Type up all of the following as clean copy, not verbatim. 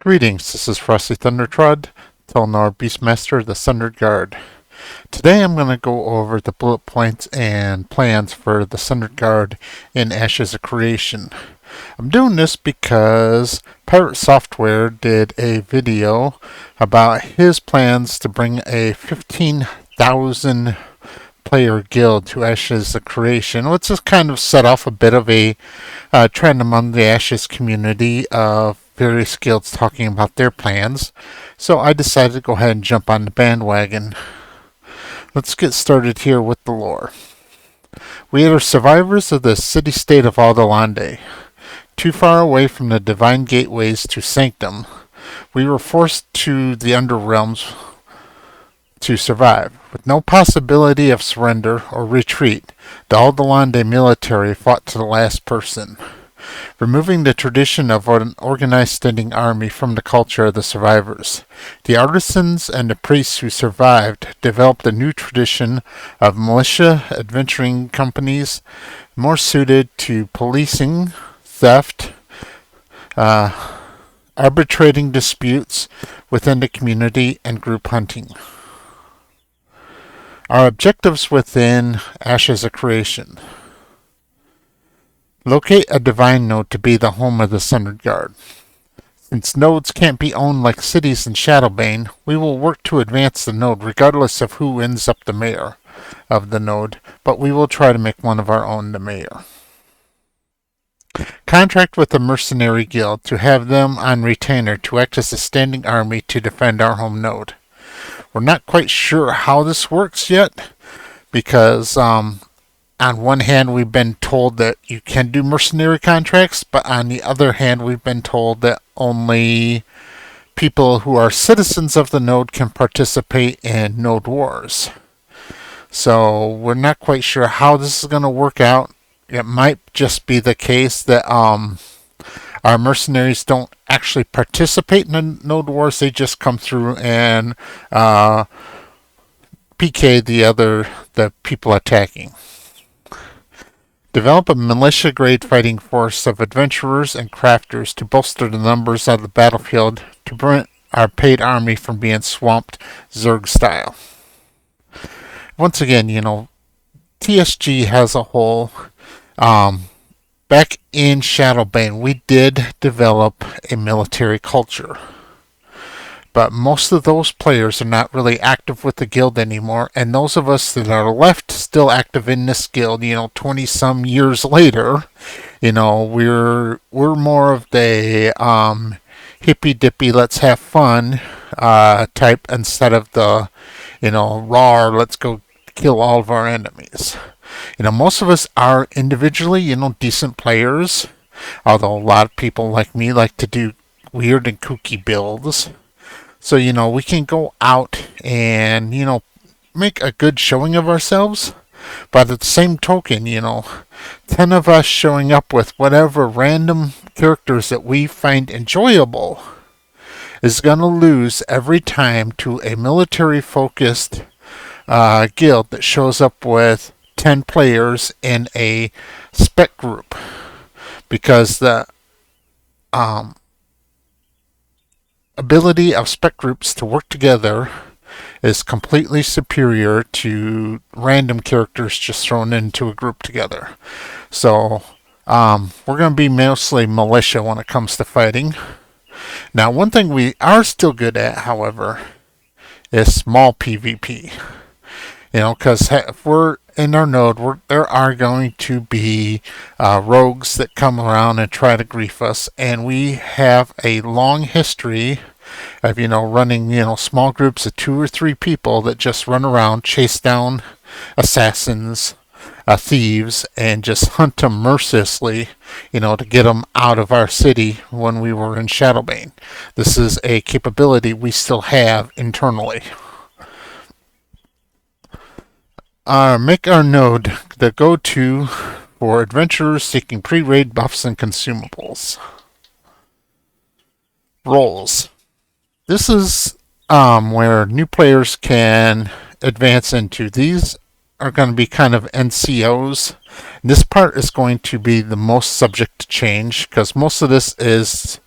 Greetings, this is Frosty Thundertrod, Telnor Beastmaster of the Sundered Gard. Today I'm going to go over the bullet points and plans for the Sundered Gard in Ashes of Creation. I'm doing this because Pirate Software did a video about his plans to bring a 15,000 player guild to Ashes of Creation, which has kind of set off a bit of a trend among the Ashes community of various guilds talking about their plans. So I decided to go ahead and jump on the bandwagon. Let's get started here with the lore. We are survivors of the city-state of Aldolande. Too far away from the divine gateways to Sanctum, we were forced to the Underrealms to survive. With no possibility of surrender or retreat, the Aldolande military fought to the last person, removing the tradition of an organized standing army from the culture of the survivors. The artisans and the priests who survived developed a new tradition of militia adventuring companies more suited to policing, theft, arbitrating disputes within the community, and group hunting. Our objectives within Ashes of Creation. Locate a divine node to be the home of the Sundered Gard. Since nodes can't be owned like cities in Shadowbane, we will work to advance the node regardless of who ends up the mayor of the node, but we will try to make one of our own the mayor. Contract with a mercenary guild to have them on retainer to act as a standing army to defend our home node. We're not quite sure how this works yet, because on one hand we've been told that you can do mercenary contracts, but on the other hand we've been told that only people who are citizens of the node can participate in node wars. So we're not quite sure how this is going to work out. It might just be the case that our mercenaries don't actually participate in the node wars. They just come through and PK the people attacking. Develop a militia-grade fighting force of adventurers and crafters to bolster the numbers on the battlefield to prevent our paid army from being swamped Zerg style. Once again, TSG as a whole, back in Shadowbane, we did develop a military culture. But most of those players are not really active with the guild anymore, and those of us that are left still active in this guild, 20 some years later, we're more of the hippy dippy, let's have fun type, instead of the raw, let's go kill all of our enemies. Most of us are individually, decent players, although a lot of people like me like to do weird and kooky builds. So, we can go out and, make a good showing of ourselves. But at the same token, 10 of us showing up with whatever random characters that we find enjoyable is going to lose every time to a military-focused guild that shows up with 10 players in a spec group. Because the ability of spec groups to work together is completely superior to random characters just thrown into a group together. So we're going to be mostly militia when it comes to fighting. Now, one thing we are still good at, however, is small PvP. Because if we're in our node, there are going to be rogues that come around and try to grief us, and we have a long history of running small groups of 2 or 3 people that just run around, chase down assassins, thieves, and just hunt them mercilessly, to get them out of our city when we were in Shadowbane. This is a capability we still have internally. Make our node the go-to for adventurers seeking pre-raid buffs and consumables. Roles. This is where new players can advance into. These are going to be kind of NCOs. This part is going to be the most subject to change, because most of this is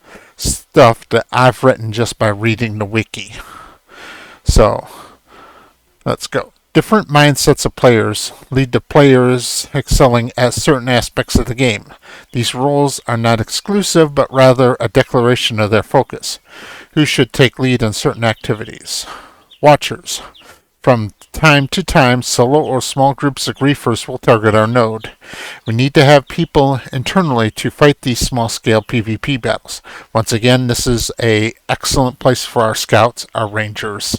stuff that I've written just by reading the wiki. So, let's go. Different mindsets of players lead to players excelling at certain aspects of the game. These roles are not exclusive, but rather a declaration of their focus. Who should take lead in certain activities? Watchers. From time to time, solo or small groups of griefers will target our node. We need to have people internally to fight these small-scale PvP battles. Once again, this is an excellent place for our scouts, our rangers.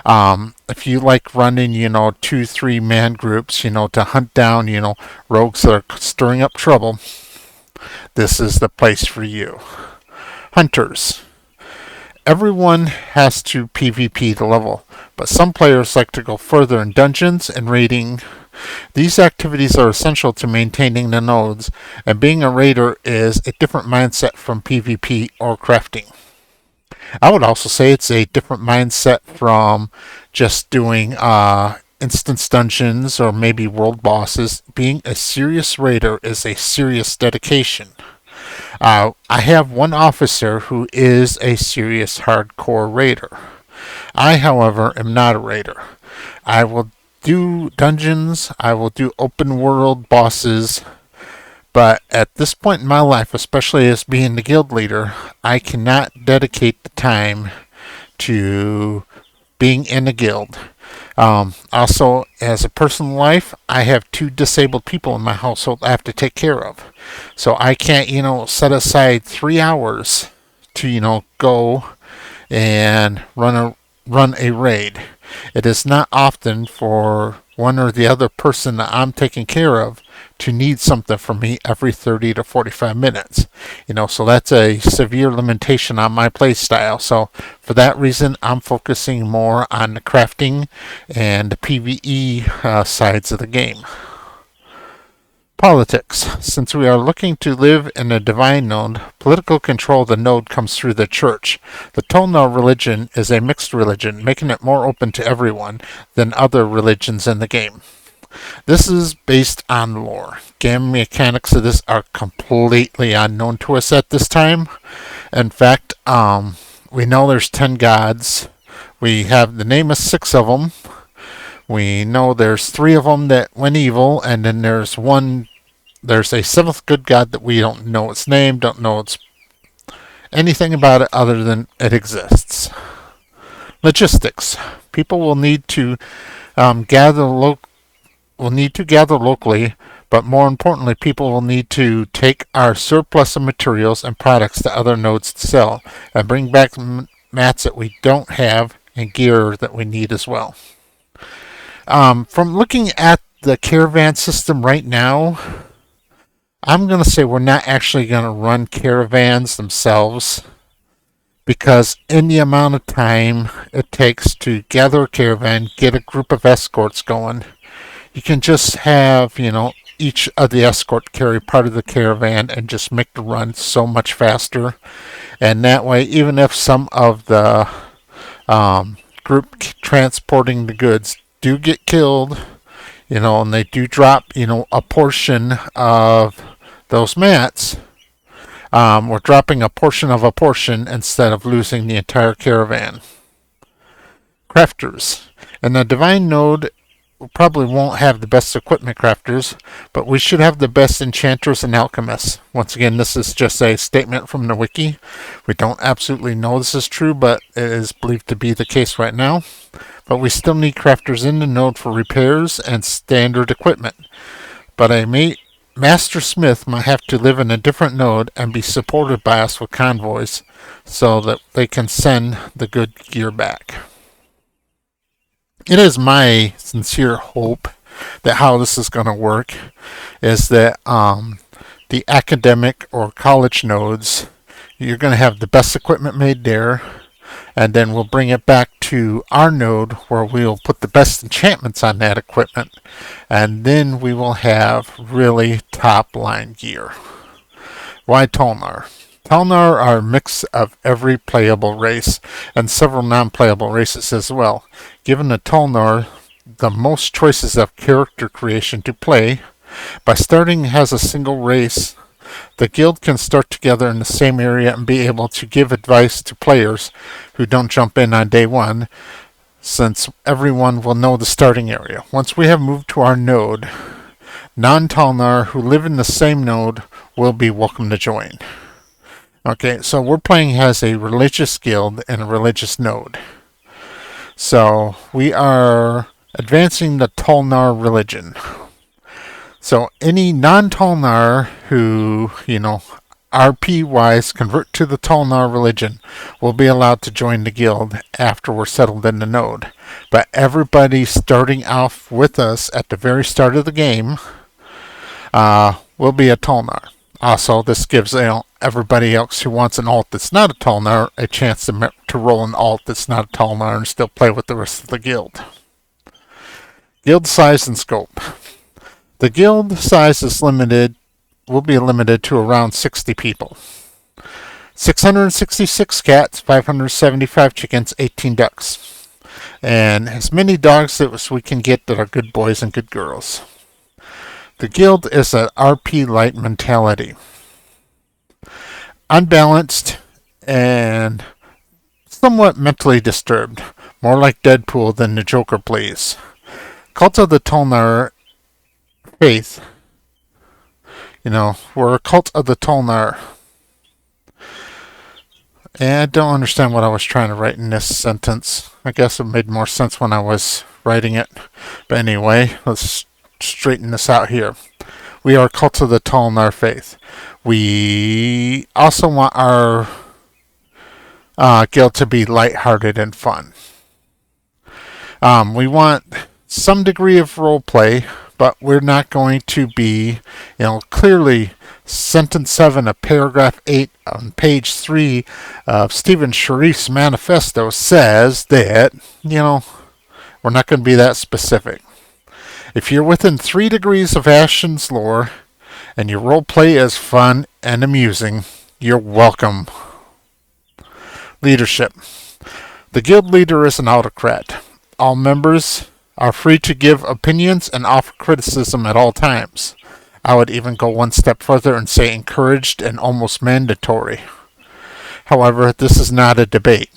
If you like running, 2-3 man groups, to hunt down, rogues that are stirring up trouble, this is the place for you. Hunters. Everyone has to PvP the level, but some players like to go further in dungeons and raiding. These activities are essential to maintaining the nodes, and being a raider is a different mindset from PvP or crafting. I would also say it's a different mindset from just doing instance dungeons or maybe world bosses. Being a serious raider is a serious dedication. I have one officer who is a serious hardcore raider. I, however, am not a raider. I will do dungeons, I will do open world bosses, but at this point in my life, especially as being the guild leader, I cannot dedicate the time to being in a guild. Also, as a personal life, I have 2 disabled people in my household I have to take care of. So I can't, set aside 3 hours to, go and run a raid. It is not often for one or the other person that I'm taking care of to need something from me every 30 to 45 minutes. So that's a severe limitation on my play style. So for that reason, I'm focusing more on the crafting and the PvE sides of the game. Politics. Since we are looking to live in a divine node, political control of the node comes through the church. The Tolnar religion is a mixed religion, making it more open to everyone than other religions in the game. This is based on lore. Game mechanics of this are completely unknown to us at this time. In fact, we know there's 10 gods. We have the name of 6 of them. We know there's 3 of them that went evil, and then there's a 7th good god that we don't know its name, don't know anything about it other than it exists. Logistics. People will need to gather locally, but more importantly, people will need to take our surplus of materials and products to other nodes to sell, and bring back mats that we don't have and gear that we need as well. From looking at the caravan system right now, I'm going to say we're not actually going to run caravans themselves, because in the amount of time it takes to gather a caravan, get a group of escorts going, you can just have, each of the escort carry part of the caravan and just make the run so much faster. And that way, even if some of the group transporting the goods do get killed, and they do drop, a portion of those mats, we're dropping a portion of a portion instead of losing the entire caravan. Crafters. In the Divine Node, we probably won't have the best equipment crafters, but we should have the best enchanters and alchemists. Once again, this is just a statement from the wiki. We don't absolutely know this is true, but it is believed to be the case right now. But we still need crafters in the node for repairs and standard equipment. But a master smith might have to live in a different node and be supported by us with convoys so that they can send the good gear back. It is my sincere hope that how this is going to work is that the academic or college nodes, you're going to have the best equipment made there, and then we'll bring it back to our node where we'll put the best enchantments on that equipment, and then we will have really top line gear. Why Tolnar? Tolnar are a mix of every playable race and several non-playable races as well, giving the Tolnar the most choices of character creation to play. By starting as a single race, The guild can start together in the same area and be able to give advice to players who don't jump in on day one, since everyone will know the starting area. Once we have moved to our node, non-Talnar who live in the same node will be welcome to join. Okay, so we're playing as a religious guild and a religious node. So we are advancing the Talnar religion. So any non-Talnar who, RP-wise convert to the Talnar religion will be allowed to join the guild after we're settled in the node. But everybody starting off with us at the very start of the game will be a Talnar. Also, this gives everybody else who wants an alt that's not a Talnar a chance to roll an alt that's not a Talnar and still play with the rest of the guild. Guild size and scope. The guild size will be limited to around 60 people. 666 cats, 575 chickens, 18 ducks. And as many dogs as we can get that are good boys and good girls. The guild is an RP light mentality. Unbalanced and somewhat mentally disturbed. More like Deadpool than the Joker, please. Cult of the Talnar faith. We're a cult of the Talnar. And I don't understand what I was trying to write in this sentence. I guess it made more sense when I was writing it. But anyway, let's straighten this out here. We are a cult of the Talnar faith. We also want our guild to be lighthearted and fun. We want some degree of role play, but we're not going to be, clearly sentence 7 of paragraph 8 on page 3 of Stephen Sharif's manifesto says that, we're not going to be that specific. If you're within 3 degrees of Ashen's lore and your role play is fun and amusing, you're welcome. Leadership. The guild leader is an autocrat. All members are free to give opinions and offer criticism at all times. I would even go one step further and say encouraged and almost mandatory. However, this is not a debate.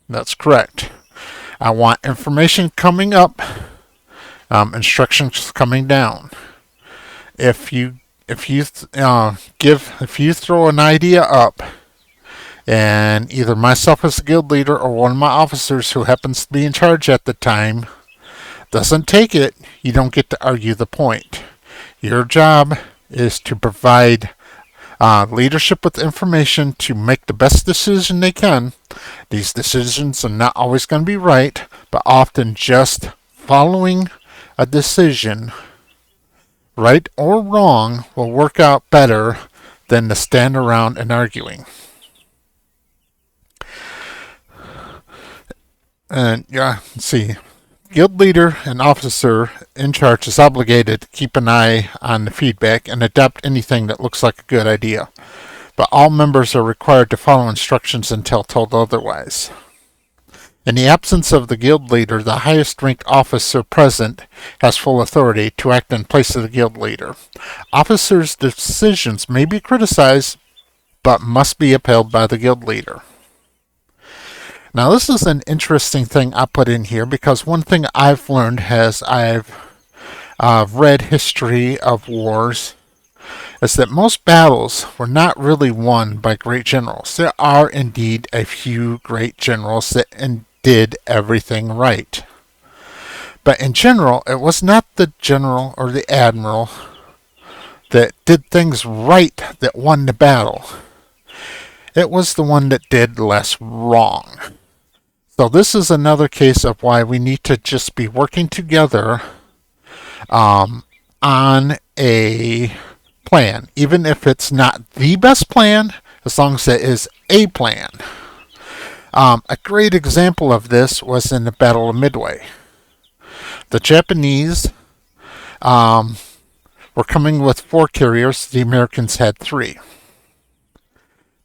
That's correct. I want information coming up, instructions coming down. If you throw an idea up, and either myself as a guild leader or one of my officers who happens to be in charge at the time doesn't take it, you don't get to argue the point. Your job is to provide leadership with information to make the best decision they can. These decisions are not always going to be right, but often just following a decision, right or wrong, will work out better than to stand around and arguing. And let's see. Guild leader and officer in charge is obligated to keep an eye on the feedback and adopt anything that looks like a good idea. But all members are required to follow instructions until told otherwise. In the absence of the guild leader, the highest ranked officer present has full authority to act in place of the guild leader. Officers' decisions may be criticized, but must be upheld by the guild leader. Now, this is an interesting thing I put in here because one thing I've learned as I've read history of wars is that most battles were not really won by great generals. There are indeed a few great generals that did everything right. But in general, it was not the general or the admiral that did things right that won the battle. It was the one that did less wrong. So this is another case of why we need to just be working together on a plan, even if it's not the best plan, as long as it is a plan. A great example of this was in the Battle of Midway. The Japanese were coming with 4 carriers. The Americans had 3.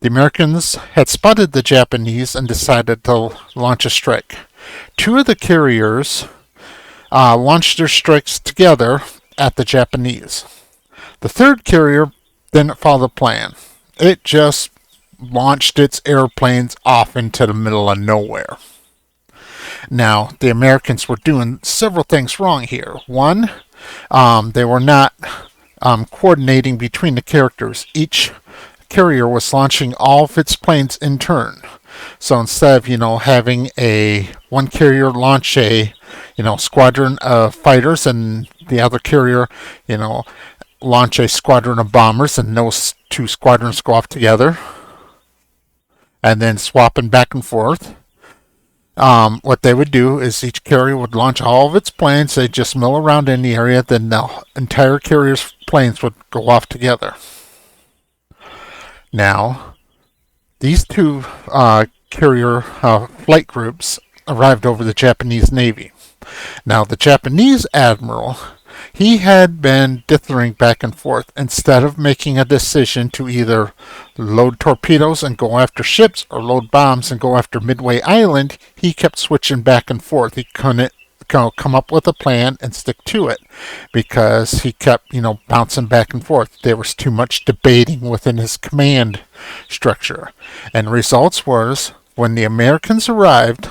The Americans had spotted the Japanese and decided to launch a strike. 2 of the carriers launched their strikes together at the Japanese. The 3rd carrier didn't follow the plan. It just launched its airplanes off into the middle of nowhere. Now, the Americans were doing several things wrong here. One, they were not coordinating between the characters. Each carrier was launching all of its planes in turn. So instead of, having one carrier launch a, squadron of fighters and the other carrier, launch a squadron of bombers and those two squadrons go off together and then swapping back and forth. What they would do is each carrier would launch all of its planes. They'd just mill around in the area. Then the entire carrier's planes would go off together. Now, these two carrier flight groups arrived over the Japanese Navy. Now, the Japanese admiral, he had been dithering back and forth. Instead of making a decision to either load torpedoes and go after ships or load bombs and go after Midway Island, he kept switching back and forth. He couldn't come up with a plan and stick to it because he kept, bouncing back and forth. There was too much debating within his command structure. And the results was, when the Americans arrived,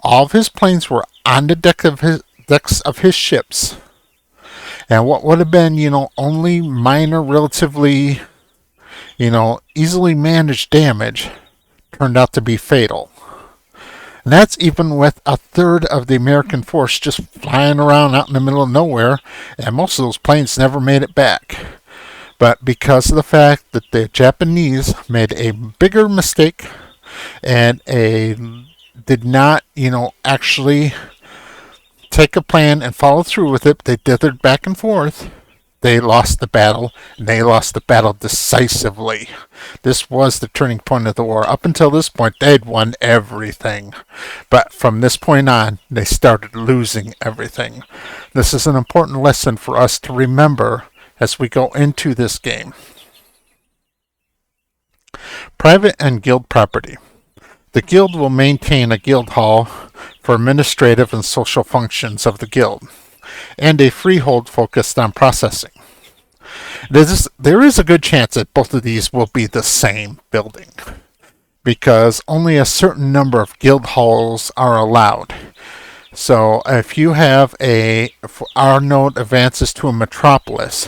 all of his planes were on the decks of his ships. And what would have been, only minor, relatively, easily managed damage turned out to be fatal. And that's even with a third of the American force just flying around out in the middle of nowhere, and most of those planes never made it back. But because of the fact that the Japanese made a bigger mistake and did not, actually take a plan and follow through with it, they dithered back and forth, they lost the battle, and they lost the battle decisively. This was the turning point of the war. Up until this point, they'd won everything. But from this point on, they started losing everything. This is an important lesson for us to remember as we go into this game. Private and guild property. The guild will maintain a guild hall for administrative and social functions of the guild, and a freehold focused on processing. There is a good chance that both of these will be the same building, because only a certain number of guild halls are allowed. So if you have if our node advances to a metropolis,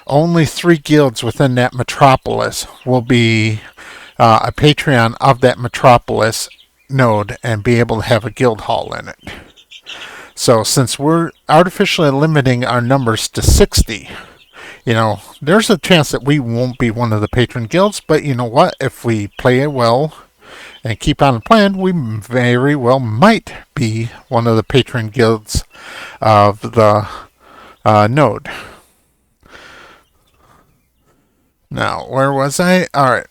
only 3 guilds within that metropolis will be a patron of that metropolis node and be able to have a guild hall in it. So since we're artificially limiting our numbers to 60, there's a chance that we won't be one of the patron guilds, but you know what? If we play it well and keep on the plan, we very well might be one of the patron guilds of the node. Now, where was I? Alright.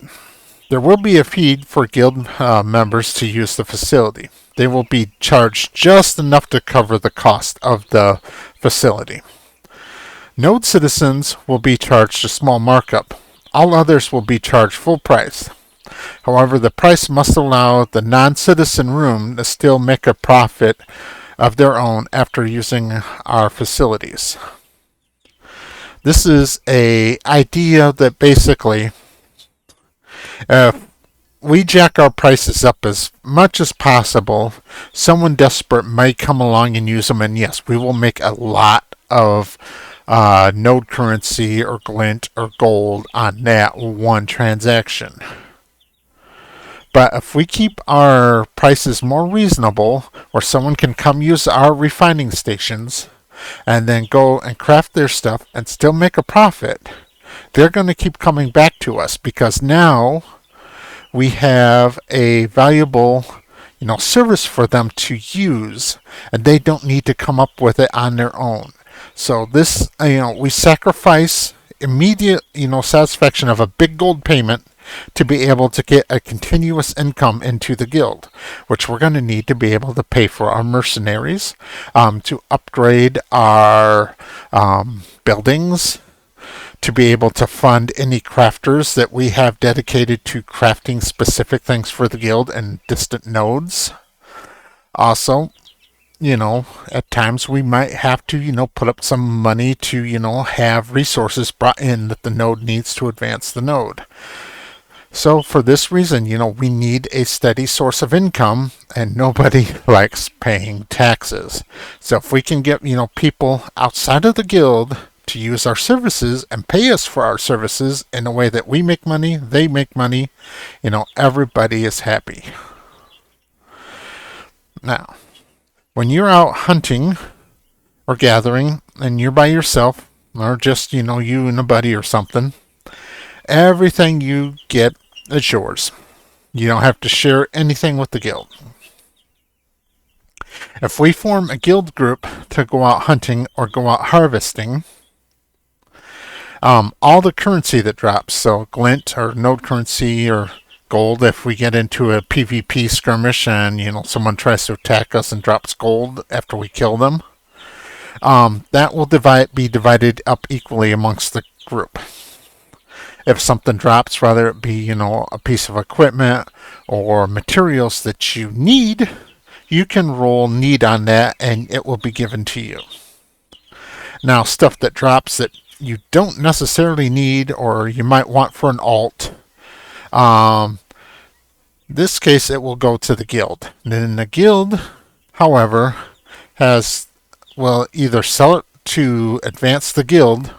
There will be a fee for guild members to use the facility. They will be charged just enough to cover the cost of the facility. Node citizens will be charged a small markup. All others will be charged full price. However, the price must allow the non-citizen room to still make a profit of their own after using our facilities. This is an idea that basically, if we jack our prices up as much as possible, someone desperate might come along and use them, and yes, we will make a lot of node currency or glint or gold on that one transaction. But if we keep our prices more reasonable, or someone can come use our refining stations and then go and craft their stuff and still make a profit, they're going to keep coming back to us, because now we have a valuable service for them to use, and they don't need to come up with it on their own. So this, we sacrifice immediate, satisfaction of a big gold payment to be able to get a continuous income into the guild, which we're going to need to be able to pay for our mercenaries, to upgrade our buildings, to be able to fund any crafters that we have dedicated to crafting specific things for the guild and distant nodes. Also, at times we might have to, put up some money to, have resources brought in that the node needs to advance the node. So for this reason, we need a steady source of income, and nobody likes paying taxes. So if we can get, people outside of the guild to use our services and pay us for our services in a way that we make money, they make money, everybody is happy. Now, when you're out hunting or gathering and you're by yourself, or just, you and a buddy or something, everything you get is yours. You don't have to share anything with the guild. If we form a guild group to go out hunting or go out harvesting, all the currency that drops, so glint or node currency or gold, if we get into a PvP skirmish and someone tries to attack us and drops gold after we kill them, that will be divided up equally amongst the group. If something drops, whether it be a piece of equipment or materials that you need, you can roll need on that and it will be given to you. Now, stuff that drops that you don't necessarily need or you might want for an alt, this case it will go to the guild. And then the guild, however, will either sell it to advance the guild,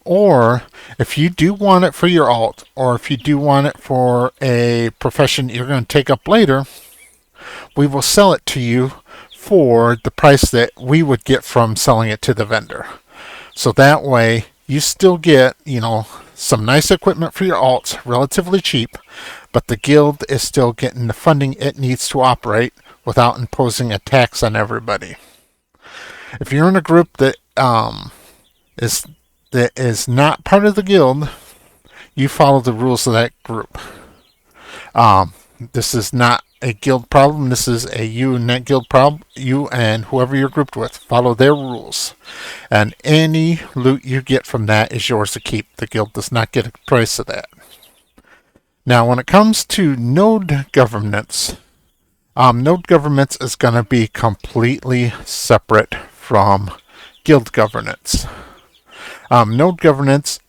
or if you do want it for your alt, or if you do want it for a profession you're going to take up later, we will sell it to you for the price that we would get from selling it to the vendor. So that way you still get, some nice equipment for your alts, relatively cheap, but the guild is still getting the funding it needs to operate without imposing a tax on everybody. If you're in a group that is not part of the guild, you follow the rules of that group. This is not a guild problem. This is a you and that guild problem. You and whoever you're grouped with, follow their rules. And any loot you get from that is yours to keep. The guild does not get a price of that. Now, when it comes to node governance is going to be completely separate from guild governance. Node governance,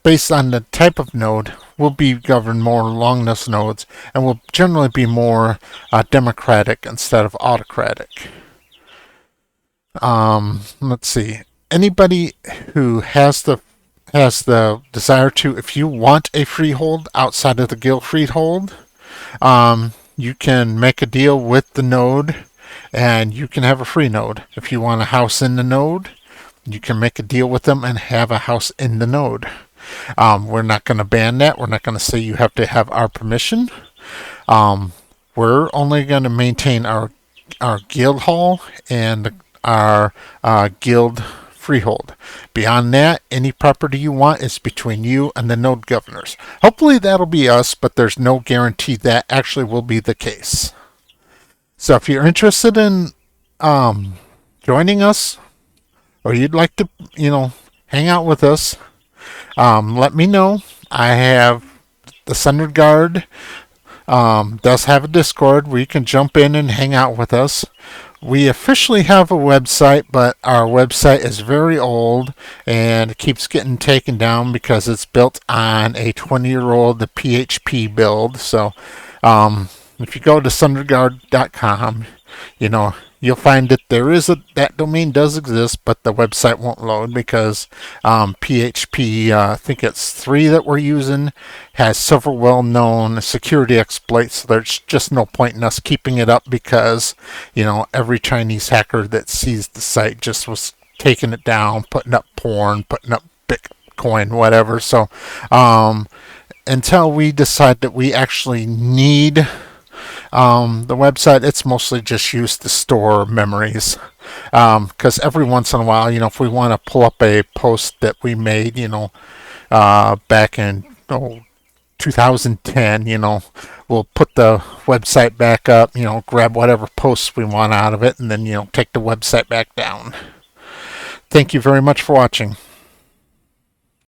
based on the type of node, will be governed more along those nodes and will generally be more democratic instead of autocratic. Let's see. Anybody who has the desire to, if you want a freehold outside of the guild freehold, you can make a deal with the node and you can have a free node. If you want a house in the node, you can make a deal with them and have a house in the node. We're not going to ban that. We're not going to say you have to have our permission. We're only going to maintain our guild hall and our guild freehold. Beyond that, any property you want is between you and the node governors. Hopefully that'll be us, but there's no guarantee that actually will be the case. So if you're interested in joining us, or you'd like to, hang out with us, let me know. I have the Sundered Gard does have a Discord where you can jump in and hang out with us. We officially have a website, but our website is very old and it keeps getting taken down because it's built on a 20-year-old PHP build. So if you go to sunderedguard.com, you'll find that that domain does exist, but the website won't load because PHP, I think it's 3 that we're using, has several well-known security exploits. So there's just no point in us keeping it up because, every Chinese hacker that sees the site just was taking it down, putting up porn, putting up Bitcoin, whatever. So until we decide that we actually need the website, it's mostly just used to store memories. Because every once in a while, if we want to pull up a post that we made, back in 2010, we'll put the website back up, grab whatever posts we want out of it, and then, take the website back down. Thank you very much for watching.